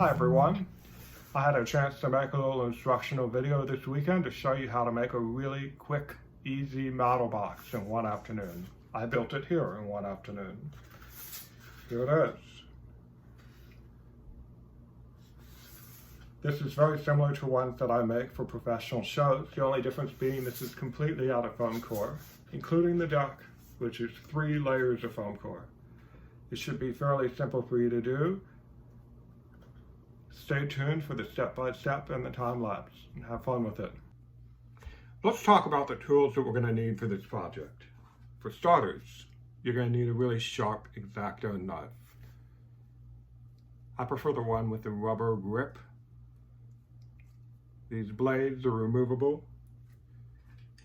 Hi everyone. I had a chance to make a little instructional video this weekend to show you how to make a really quick, easy model box in one afternoon. I built it here in one afternoon. Here it is. This is very similar to ones that I make for professional shows. The only difference being this is completely out of foam core, including the deck, which is 3 layers of foam core. It should be fairly simple for you to do. Stay tuned for the step-by-step and the time-lapse, and have fun with it. Let's talk about the tools that we're going to need for this project. For starters, you're going to need a really sharp X-Acto knife. I prefer the one with the rubber grip. These blades are removable.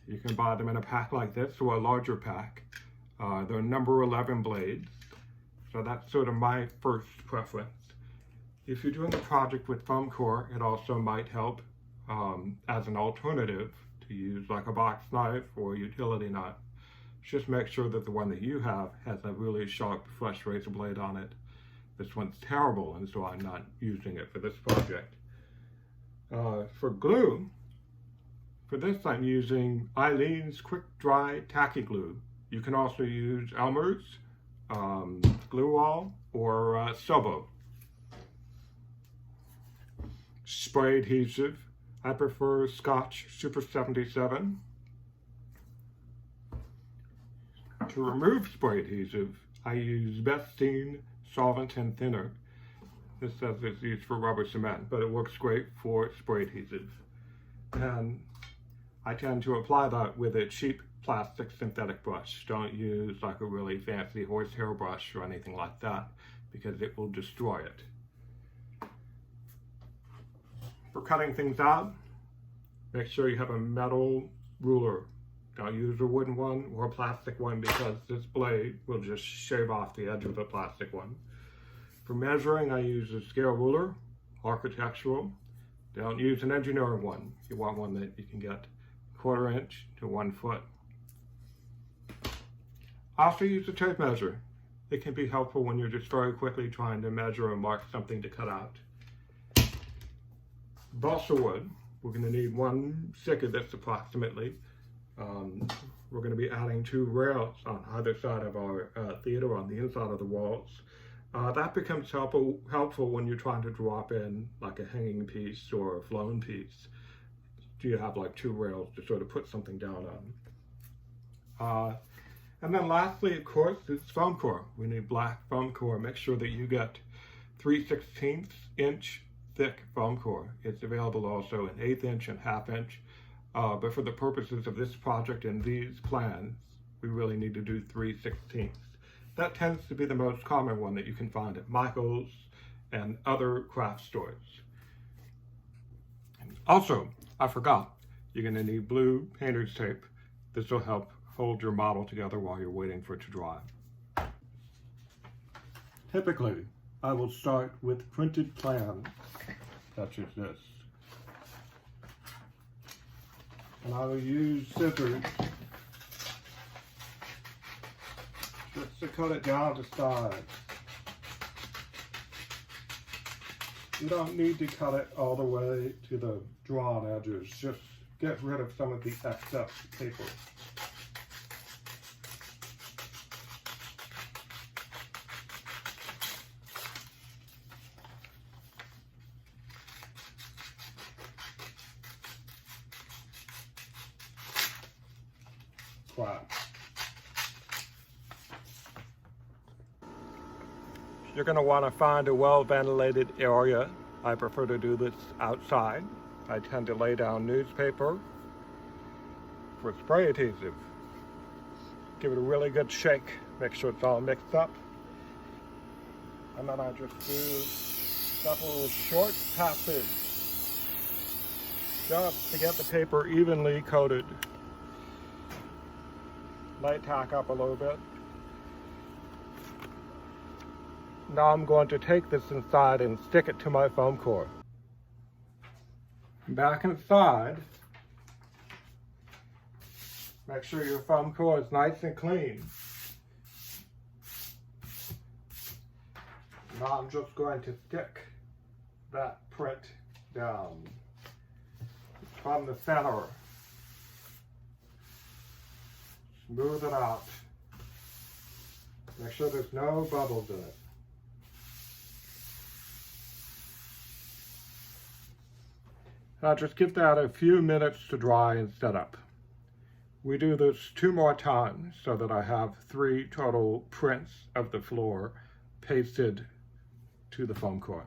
You can buy them in a pack like this or a larger pack. They're number 11 blades, so that's sort of my first preference. If you're doing a project with foam core, it also might help as an alternative to use like a box knife or a utility knife. Just make sure that the one that you have has a really sharp, fresh razor blade on it. This one's terrible, and so I'm not using it for this project. For glue, for this I'm using Eileen's Quick Dry Tacky Glue. You can also use Elmer's, Glue Wall, or Sobo. Spray adhesive, I prefer Scotch Super 77. To remove spray adhesive, I use Bestine Solvent and Thinner. This says it's used for rubber cement, but it works great for spray adhesive. And I tend to apply that with a cheap plastic synthetic brush. Don't use like a really fancy horsehair brush or anything like that, because it will destroy it. For cutting things out, make sure you have a metal ruler. Don't use a wooden one or a plastic one, because this blade will just shave off the edge of the plastic one. For measuring, I use a scale ruler, architectural. Don't use an engineering one. You want one that you can get 1/4 inch to 1 foot. Also use a tape measure. It can be helpful when you're just very quickly trying to measure or mark something to cut out. Balsa wood, we're going to need 1 stick of this approximately. We're going to be adding 2 rails on either side of our theater on the inside of the walls. That becomes helpful when you're trying to drop in like a hanging piece or a flown piece. You have like 2 rails to sort of put something down on. And then lastly, of course, is foam core. We need black foam core. Make sure that you get 3/16 inch thick foam core. It's available also in 1/8 inch and 1/2 inch. But for the purposes of this project and these plans, we really need to do 3/16. That tends to be the most common one that you can find at Michael's and other craft stores. Also, I forgot, you're going to need blue painter's tape. This will help hold your model together while you're waiting for it to dry. Typically, I will start with printed plans, such as this. And I will use scissors just to cut it down to size. You don't need to cut it all the way to the drawn edges. Just get rid of some of the excess paper. Flat. You're going to want to find a well-ventilated area. I prefer to do this outside. I tend to lay down newspaper for spray adhesive. Give it a really good shake. Make sure it's all mixed up. And then I just do several short passes just to get the paper evenly coated. Light tack up a little bit. Now I'm going to take this inside and stick it to my foam core. Back inside, make sure your foam core is nice and clean. Now I'm just going to stick that print down from the center. Smooth it out. Make sure there's no bubbles in it. Just give that a few minutes to dry and set up. We do this 2 more times so that I have 3 total prints of the floor pasted to the foam core.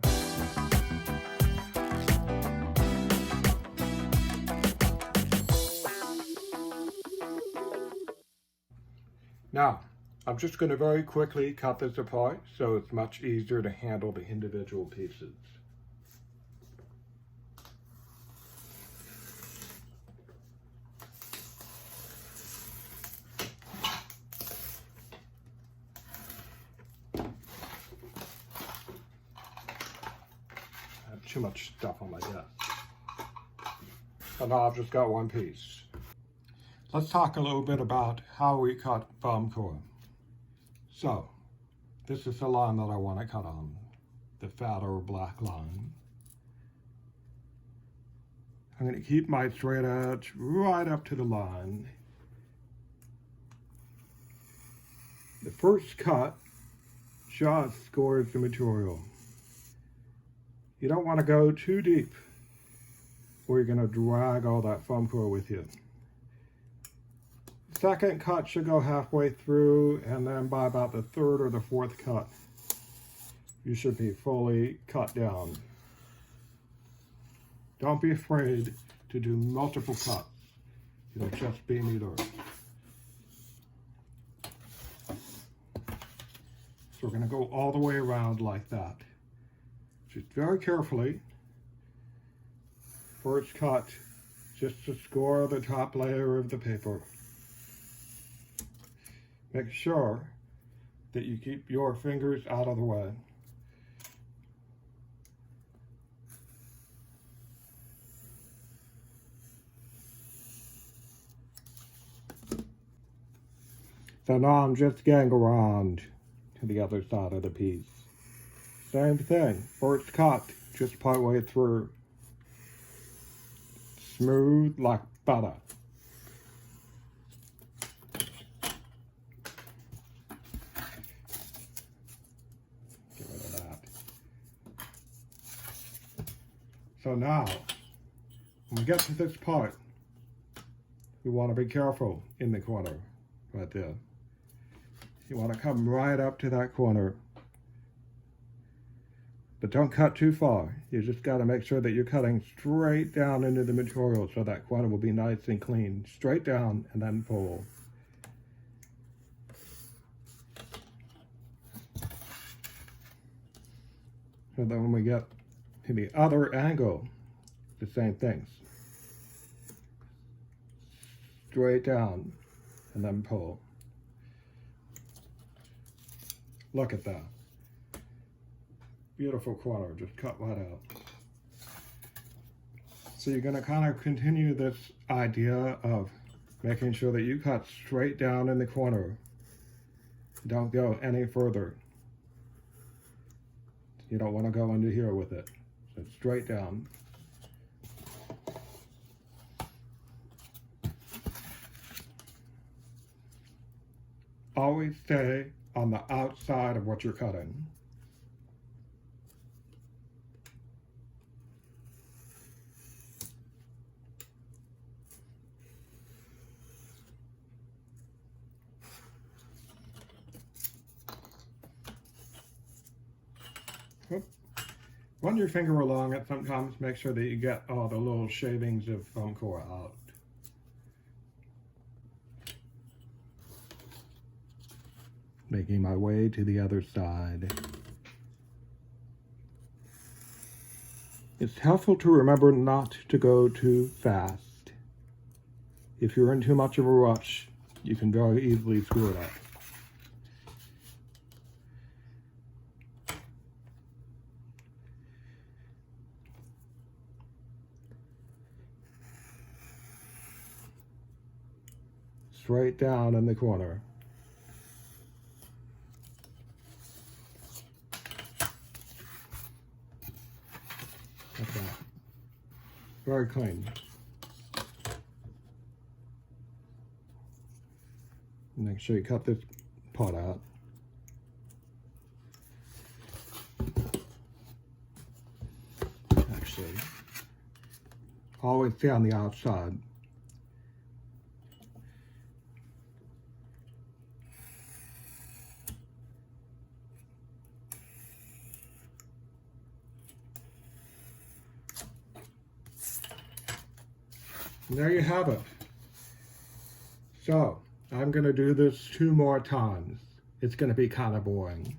Now, I'm just going to very quickly cut this apart so it's much easier to handle the individual pieces. Too much stuff on my desk. So now I've just got one piece. Let's talk a little bit about how we cut foam core. So, this is the line that I want to cut on, the fatter black line. I'm going to keep my straight edge right up to the line. The first cut just scores the material. You don't want to go too deep or you're going to drag all that foam core with you. Second cut should go halfway through, and then by about the 3rd or the 4th cut, you should be fully cut down. Don't be afraid to do multiple cuts. It'll just be neater. So we're going to go all the way around like that. Just very carefully, first cut, just to score the top layer of the paper. Make sure that you keep your fingers out of the way. So now I'm just getting around to the other side of the piece. Same thing, first cut, just part way through. Smooth like butter. Get rid of that. So now, when we get to this part, we want to be careful in the corner, right there. You want to come right up to that corner. But don't cut too far. You just got to make sure that you're cutting straight down into the material so that corner will be nice and clean. Straight down and then pull. So then when we get to the other angle, the same things. Straight down and then pull. Look at that. Beautiful corner, just cut right out. So you're going to kind of continue this idea of making sure that you cut straight down in the corner. Don't go any further. You don't want to go under here with it. So straight down. Always stay on the outside of what you're cutting. Run your finger along it sometimes, make sure that you get all the little shavings of foam core out. Making my way to the other side. It's helpful to remember not to go too fast. If you're in too much of a rush, you can very easily screw it up. Straight down in the corner. very clean. Make sure you cut this part out. Actually, always see on the outside. And there you have it. So, I'm going to do this 2 more times. It's going to be kind of boring.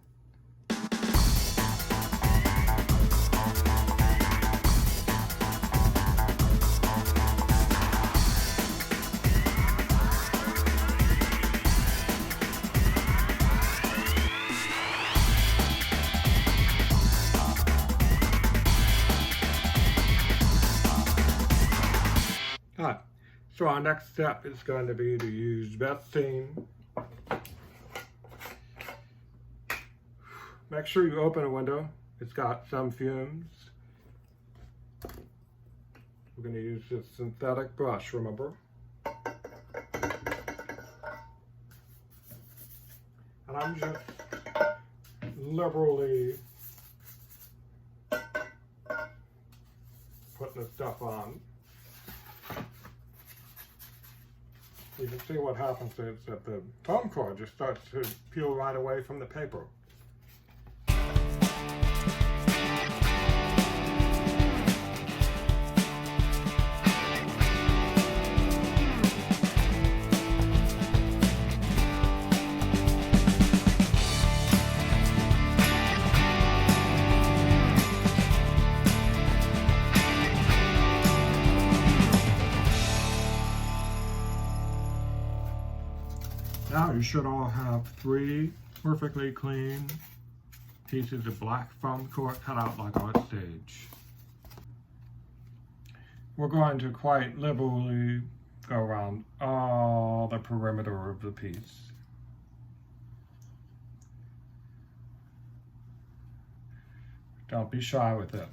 Alright, so our next step is going to be to use Balsa. Make sure you open a window. It's got some fumes. We're going to use this synthetic brush, remember? And I'm just liberally putting the stuff on. You can see what happens is that the foam core just starts to peel right away from the paper. Now you should all have 3 perfectly clean pieces of black foam core cut out like on stage. We're going to quite liberally go around all the perimeter of the piece. Don't be shy with it.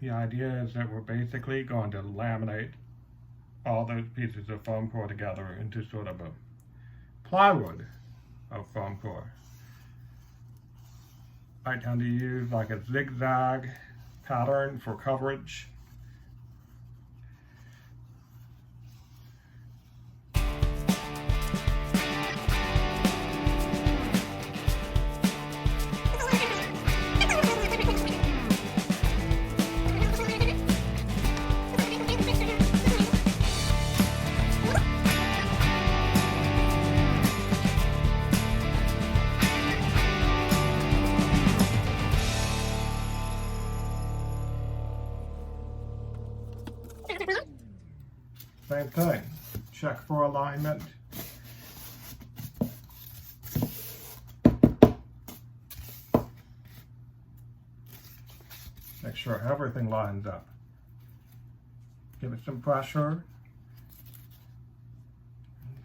The idea is that we're basically going to laminate all those pieces of foam core together into sort of a plywood of foam core. I tend to use like a zigzag pattern for coverage. Same thing, check for alignment. Make sure everything lines up. Give it some pressure.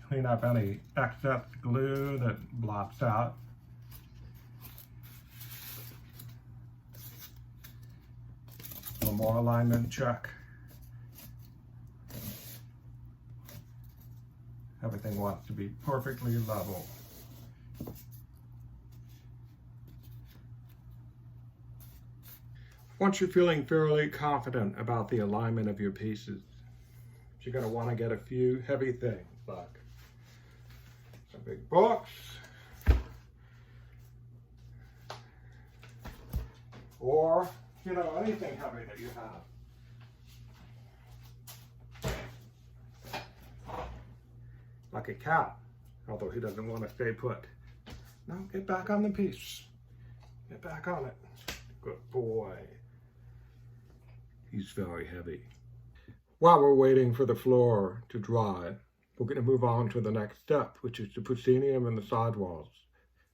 Clean up any excess glue that blots out. One more alignment check. Everything wants to be perfectly level. Once you're feeling fairly confident about the alignment of your pieces, you're going to want to get a few heavy things like some big books, or, you know, anything heavy that you have. Like a cat, although he doesn't want to stay put. No, get back on the piece. Get back on it. Good boy. He's very heavy. While we're waiting for the floor to dry, we're going to move on to the next step, which is the proscenium and the sidewalls.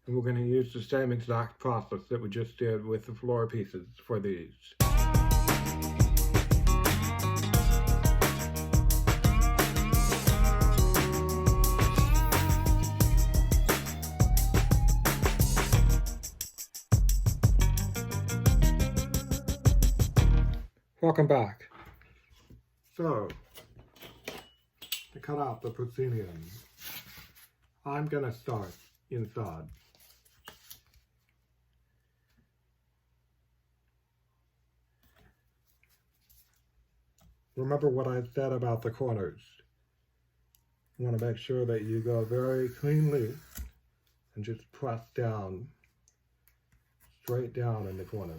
And we're going to use the same exact process that we just did with the floor pieces for these. Welcome back. So, to cut out the proscenium, I'm going to start inside. Remember what I said about the corners. You want to make sure that you go very cleanly and just press down, straight down in the corner.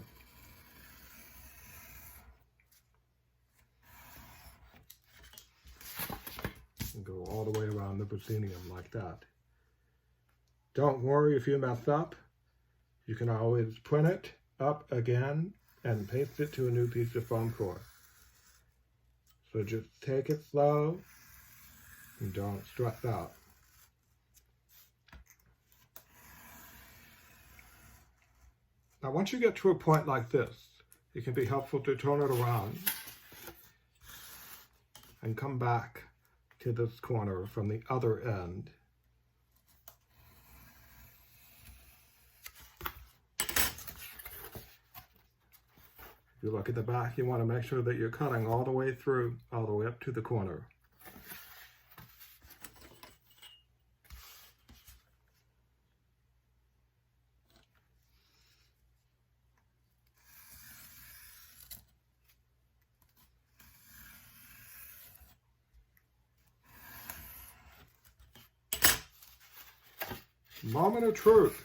And go all the way around the proscenium like that. Don't worry if you mess up. You can always print it up again and paste it to a new piece of foam core. So just take it slow and don't stress out. Now once you get to a point like this, it can be helpful to turn it around and come back to this corner from the other end. If you look at the back, you want to make sure that you're cutting all the way through, all the way up to the corner. Moment of truth.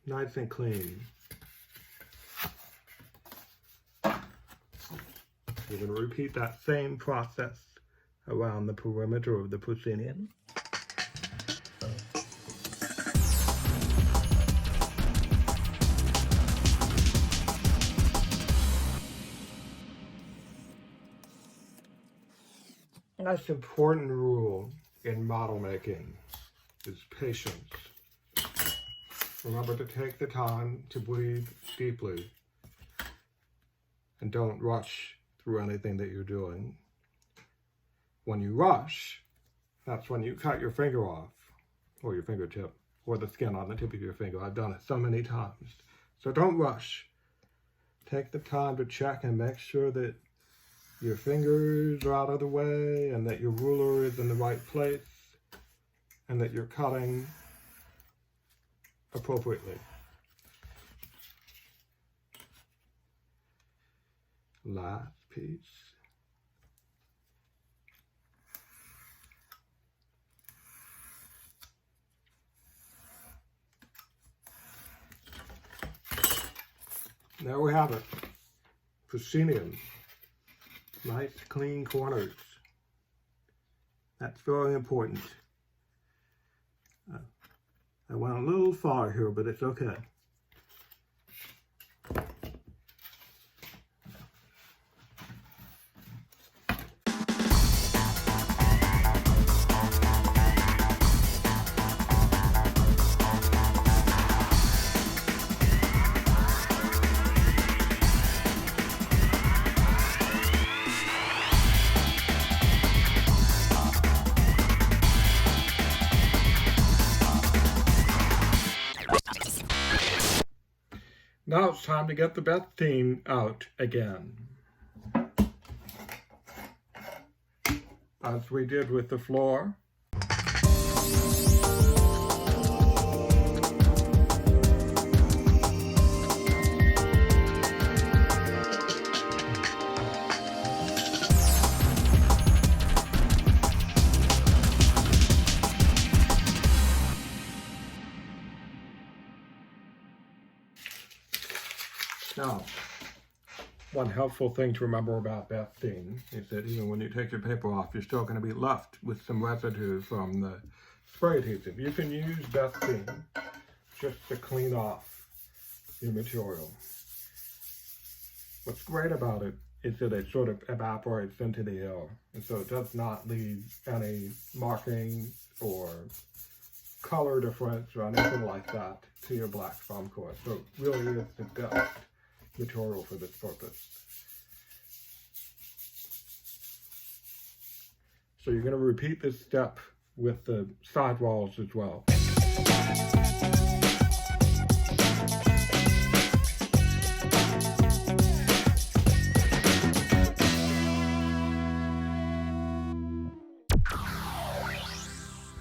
Nice and clean. You're going to repeat that same process around the perimeter of the proscenium. A nice important rule in model making is patience. Remember to take the time to breathe deeply and don't rush through anything that you're doing. When you rush, that's when you cut your finger off, or your fingertip, or the skin on the tip of your finger. I've done it so many times. So don't rush. Take the time to check and make sure that your fingers are out of the way and that your ruler is in the right place and that you're cutting appropriately. Last piece. There we have it. Proscenium. Nice clean corners. That's very important. I went a little far here, but it's okay. Now it's time to get the Bethine out again. As we did with the floor. Now, one helpful thing to remember about Bethine is that even when you take your paper off, you're still going to be left with some residue from the spray adhesive. You can use Bethine just to clean off your material. What's great about it is that it sort of evaporates into the air, and so it does not leave any marking or color difference or anything like that to your black foam core. So it really is the best material for this purpose. So you're going to repeat this step with the side walls as well.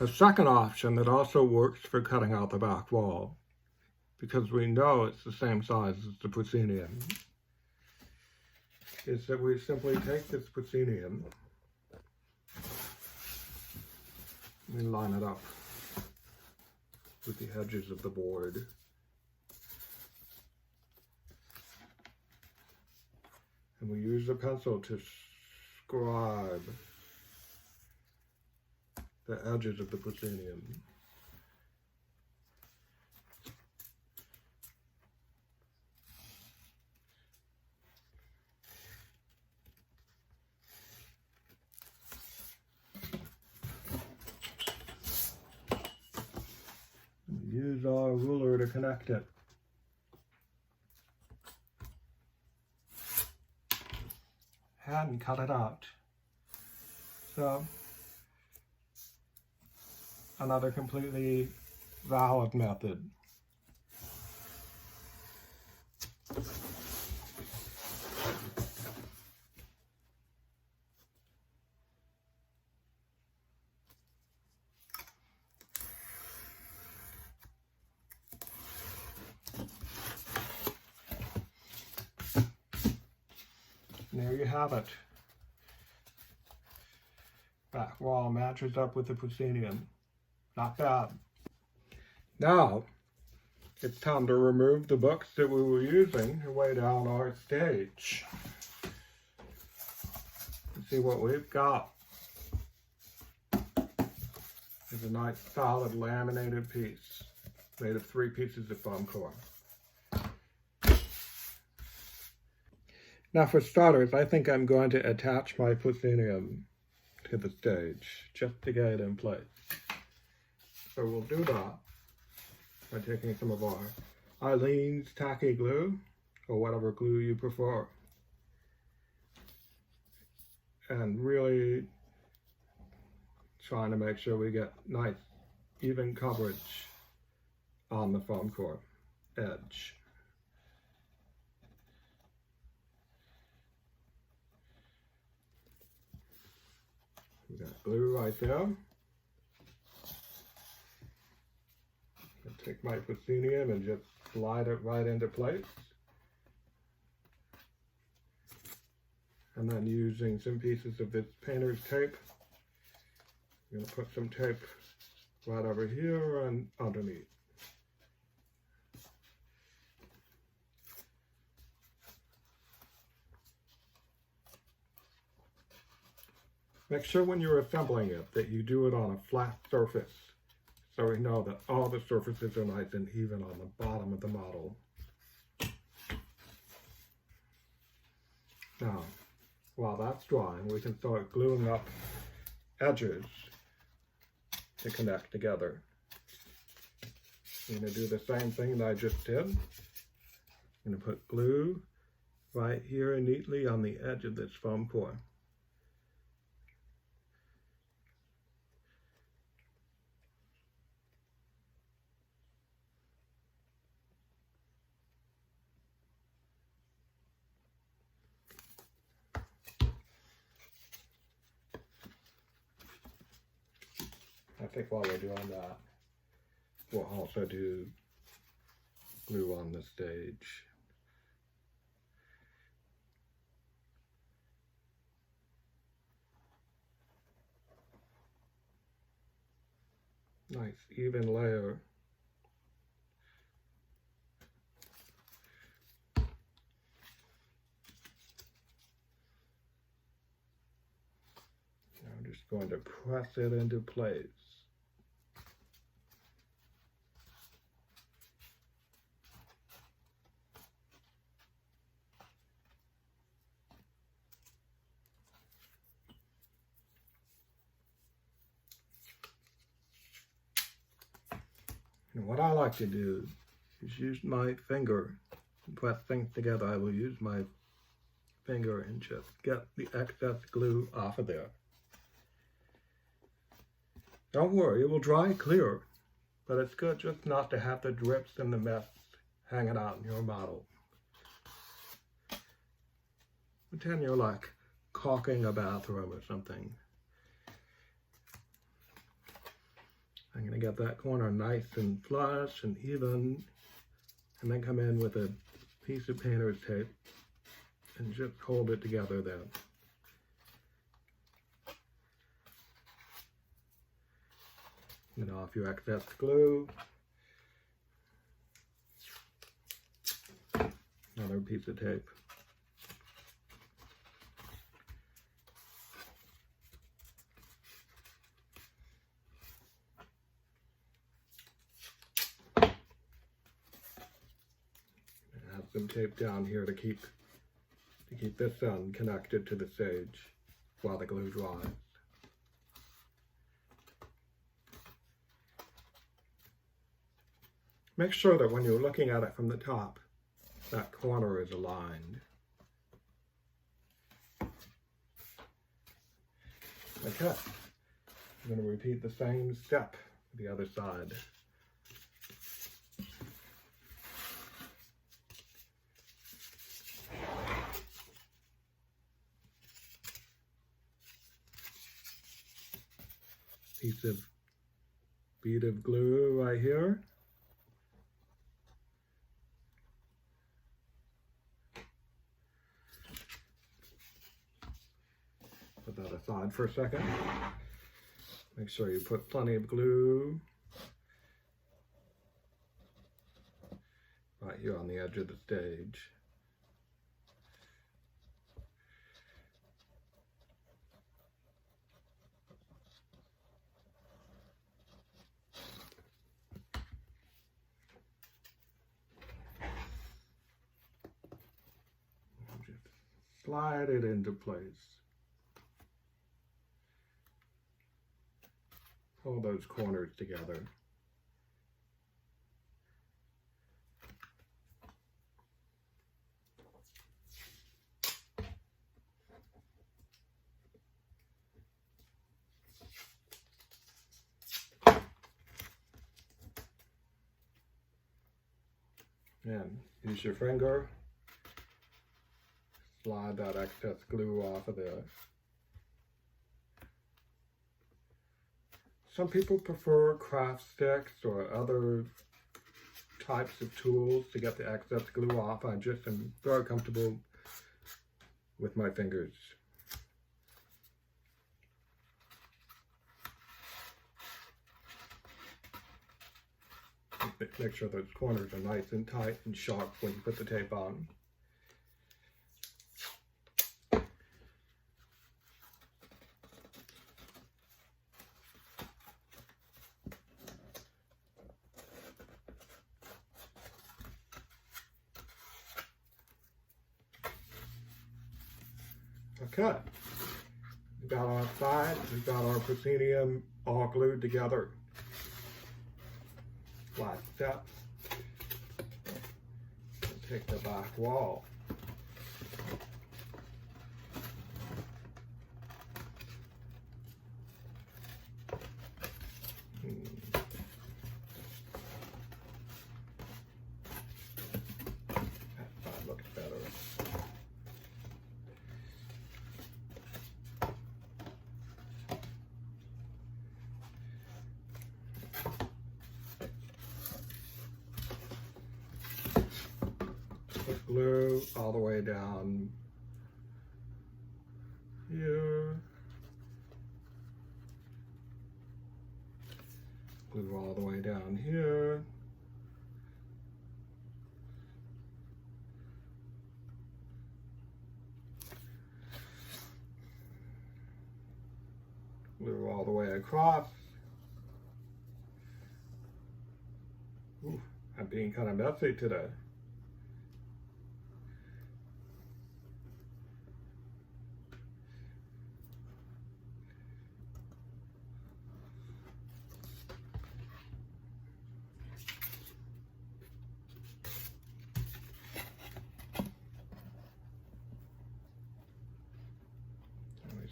A second option that also works for cutting out the back wall, because we know it's the same size as the proscenium, is that we simply take this proscenium, we line it up with the edges of the board. And we use a pencil to scribe the edges of the proscenium. Use our ruler to connect it. And cut it out. So, another completely valid method. There you have it. Back wall matches up with the proscenium. Not bad. Now, it's time to remove the books that we were using to weigh down our stage. Let's see what we've got. It's a nice solid laminated piece made of 3 pieces of foam core. Now for starters, I think I'm going to attach my proscenium to the stage just to get it in place. So we'll do that by taking some of our Eileen's tacky glue, or whatever glue you prefer, and really trying to make sure we get nice even coverage on the foam core edge. We got glue right there. I'll take my proscenium and just slide it right into place. And then using some pieces of this painter's tape, I'm going to put some tape right over here and underneath. Make sure when you're assembling it that you do it on a flat surface, so we know that all the surfaces are nice and even on the bottom of the model. Now, while that's drying, we can start gluing up edges to connect together. I'm going to do the same thing that I just did. I'm going to put glue right here neatly on the edge of this foam core. I think while we're doing that, we'll also do glue on the stage. Nice even layer. I'm just going to press it into place. And what I like to do is use my finger to press things together. I will use my finger and just get the excess glue off of there. Don't worry, it will dry clear, but it's good just not to have the drips and the mess hanging out in your model. Pretend you're like caulking a bathroom or something. I'm going to get that corner nice and flush and even, and then come in with a piece of painter's tape and just hold it together there. Get off your excess glue. Another piece of tape. Have some tape down here to keep this connected to the sage while the glue dries. Make sure that when you're looking at it from the top, that corner is aligned. Okay, I'm going to repeat the same step for the other side. Piece of bead of glue right here. Put that aside for a second. Make sure you put plenty of glue right here on the edge of the stage. Just slide it into place. Pull those corners together. And use your finger, slide that excess glue off of there. Some people prefer craft sticks or other types of tools to get the excess glue off. I just am very comfortable with my fingers. Make sure those corners are nice and tight and sharp when you put the tape on. Okay, we got our side, we got our proscenium all glued together. Last step, take the back wall. That looks better. Put glue all the way down here. Glue all the way down here. Glue all the way across. Ooh, I'm being kind of messy today.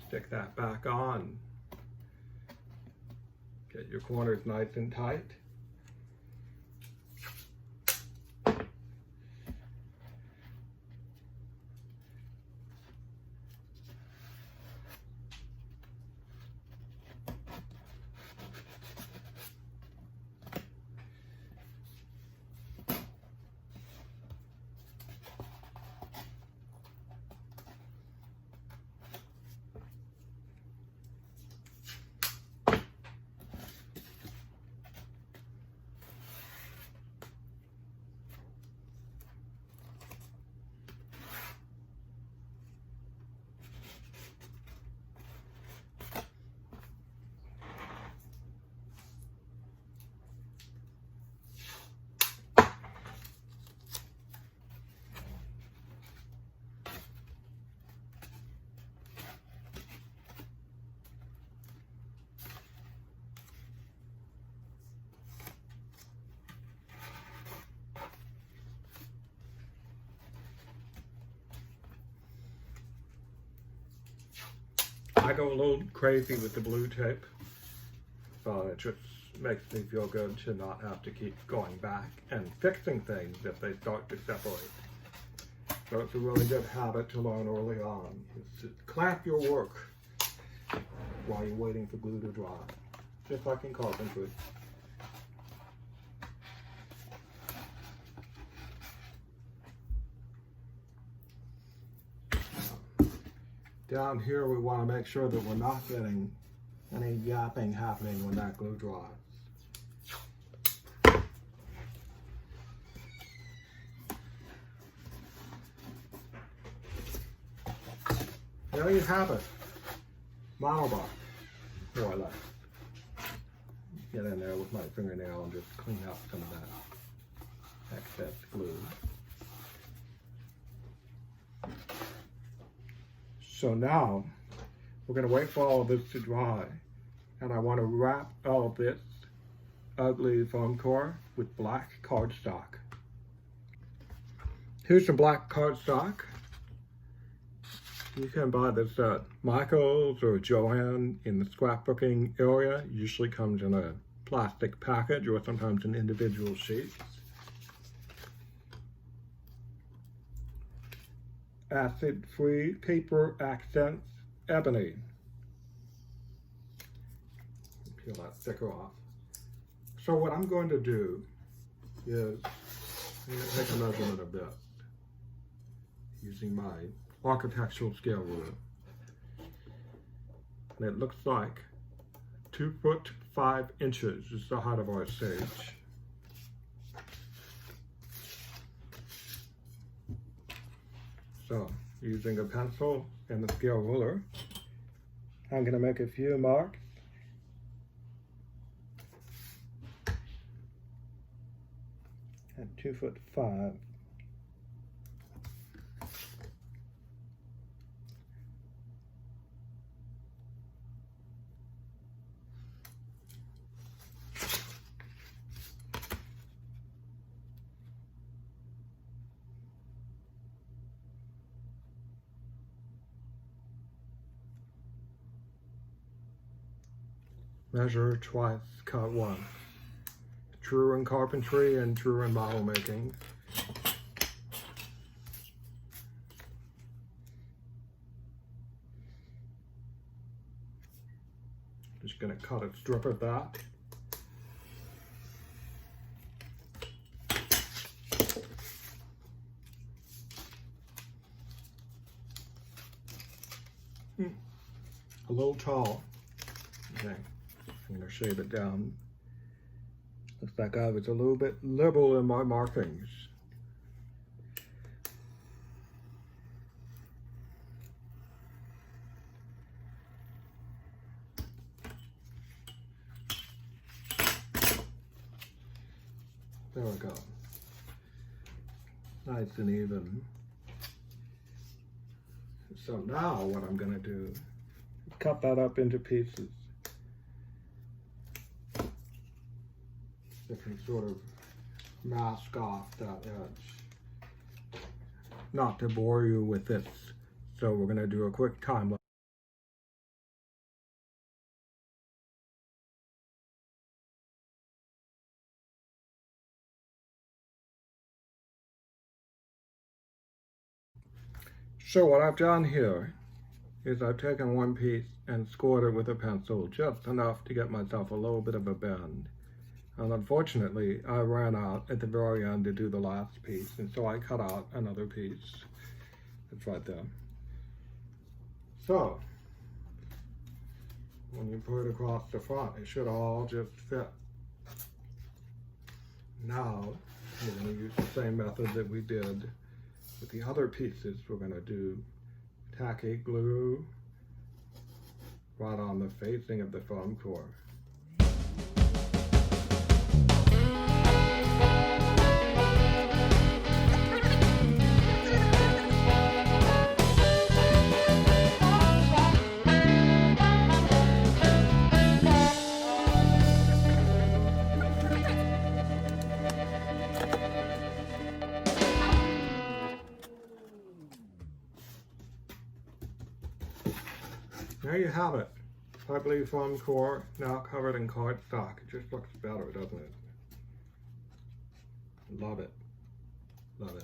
Stick that back on. Get your corners nice and tight. I go a little crazy with the blue tape. It just makes me feel good to not have to keep going back and fixing things if they start to separate. So it's a really good habit to learn early on, is to clamp your work while you're waiting for glue to dry, just like in carpentry. Down here we want to make sure that we're not getting any gapping happening when that glue dries. There you have it. Monobar, more or less. Get in there with my fingernail and just clean up some of that excess glue. So now, we're going to wait for all of this to dry, and I want to wrap all of this ugly foam core with black cardstock. Here's some black cardstock. You can buy this at Michael's or Joann in the scrapbooking area. It usually comes in a plastic package or sometimes in individual sheets. Acid-free paper accents ebony. Peel that sticker off. So what I'm going to do is I'm going to take a measurement of this using my architectural scale ruler. And it looks like 2 foot 5 inches is the height of our stage. So, using a pencil and the scale ruler, I'm going to make a few marks. At 2 foot 5. Measure twice, cut once. True in carpentry and true in model making. Just gonna cut a strip of that. A little tall. Okay. I'm going to shave it down. Looks like I was a little bit liberal in my markings. There we go. Nice and even. So now what I'm going to do is cut that up into pieces. That can sort of mask off that edge. Not to bore you with this, so we're going to do a quick time lapse. So what I've done here is I've taken one piece and scored it with a pencil just enough to get myself a little bit of a bend. And unfortunately, I ran out at the very end to do the last piece, and so I cut out another piece. It's right there. So, when you put it across the front, it should all just fit. Now, we're going to use the same method that we did with the other pieces. We're going to do tacky glue right on the facing of the foam core. There you have it. Ugly foam core now covered in cardstock. It just looks better, doesn't it? Love it. Love it.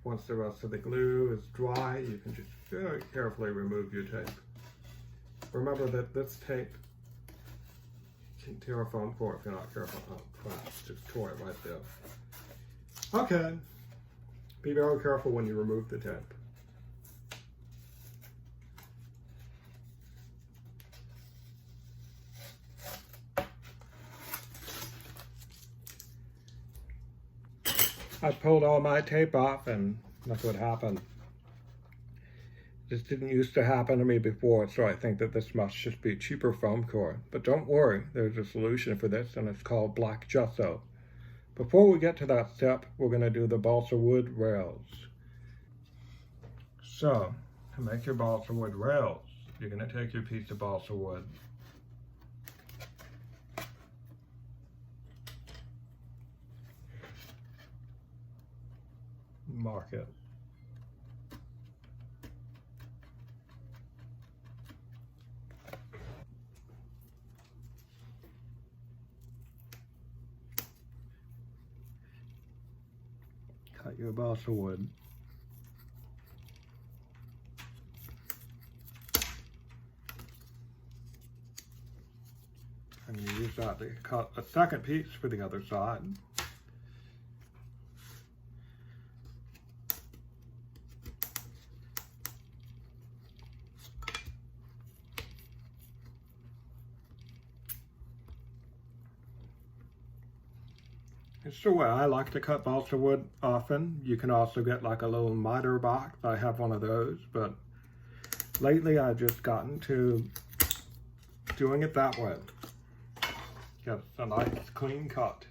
Once the rest of the glue is dry, you can just very carefully remove your tape. Remember that this tape can tear a foam core if you're not careful. Oh crap, just tore it right there. Okay, be very careful when you remove the tape. I pulled all my tape off and that's what happened. This didn't used to happen to me before, so I think that this must just be cheaper foam core. But don't worry, there's a solution for this and it's called black gesso. Before we get to that step, we're going to do the balsa wood rails. So, to make your balsa wood rails, you're going to take your piece of balsa wood, mark it. Cut your balsa wood. I'm going to use that to cut a second piece for the other side. It's the way I like to cut balsa wood often. You can also get like a little miter box. I have one of those, but lately I've just gotten to doing it that way. Get a nice clean cut.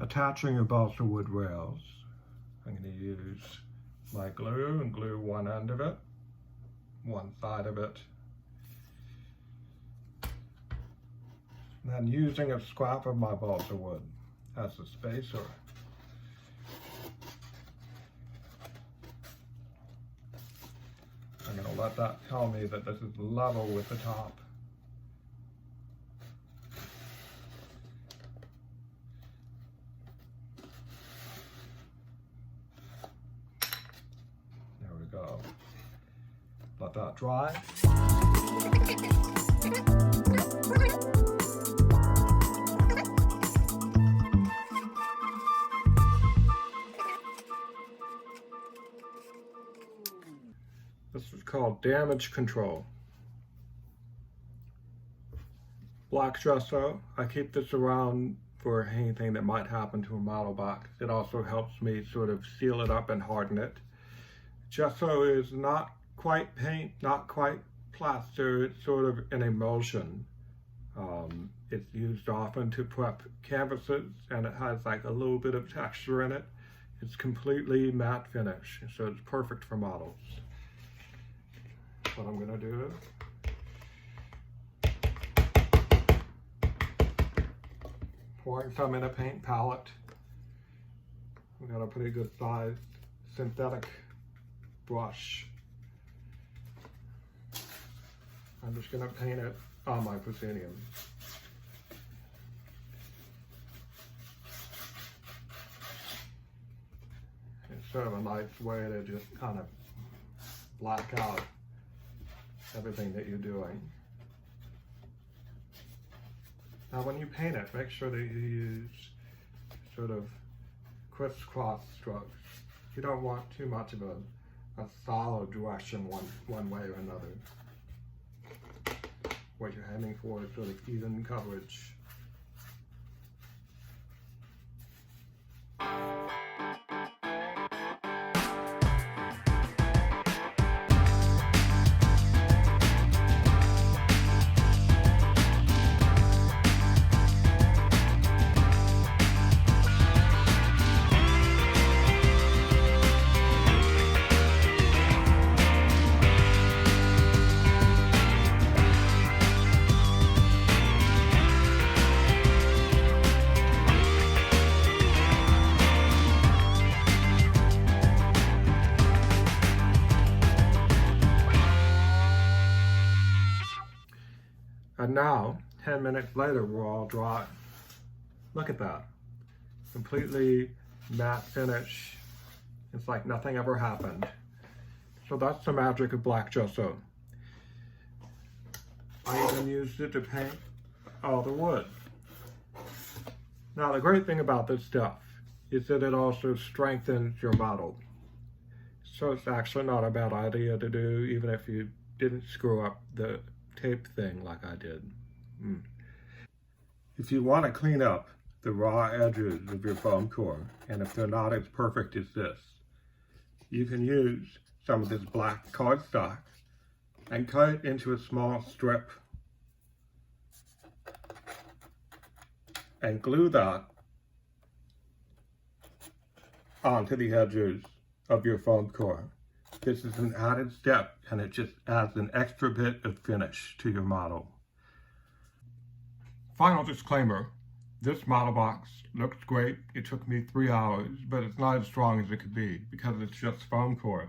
Attaching your balsa wood rails. I'm going to use my glue and glue one end of it, one side of it. And then using a scrap of my balsa wood as a spacer. I'm going to let that tell me that this is level with the top. There we go. Let that dry. This is called damage control. Black gesso, I keep this around for anything that might happen to a model box. It also helps me sort of seal it up and harden it. Gesso is not quite paint, not quite plaster, it's sort of an emulsion. It's used often to prep canvases and it has like a little bit of texture in it. It's completely matte finish, so it's perfect for models. What I'm going to do, pouring some in a paint palette. I've got a pretty good sized synthetic brush. I'm just going to paint it on my proscenium. It's sort of a nice way to just kind of black out everything that you're doing. Now when you paint it, make sure that you use sort of crisscross strokes. You don't want too much of a solid direction one way or another. What you're aiming for is sort of even coverage. And now, 10 minutes later, we're all dry. Look at that. Completely matte finish. It's like nothing ever happened. So that's the magic of black gesso. I even used it to paint all the wood. Now the great thing about this stuff is that it also strengthens your model. So it's actually not a bad idea to do, even if you didn't screw up the tape thing like I did. If you want to clean up the raw edges of your foam core, and if they're not as perfect as this, you can use some of this black cardstock and cut it into a small strip and glue that onto the edges of your foam core. This is an added step, and it just adds an extra bit of finish to your model. Final disclaimer, this model box looks great. It took me 3 hours, but it's not as strong as it could be because it's just foam core.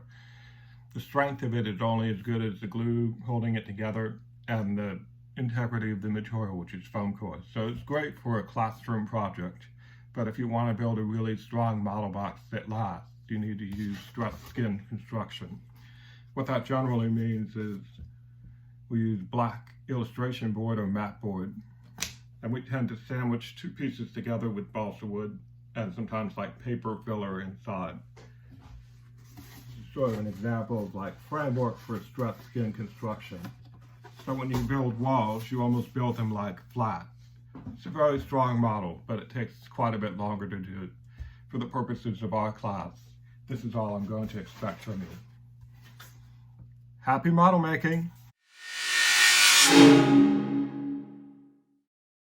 The strength of it is only as good as the glue holding it together and the integrity of the material, which is foam core. So it's great for a classroom project, but if you want to build a really strong model box that lasts, you need to use stressed skin construction. What that generally means is we use black illustration board or mat board, and we tend to sandwich 2 pieces together with balsa wood and sometimes like paper filler inside. Sort of an example of like framework for stressed skin construction. So when you build walls, you almost build them like flats. It's a very strong model, but it takes quite a bit longer to do it. For the purposes of our class, this is all I'm going to expect from you. Happy model making!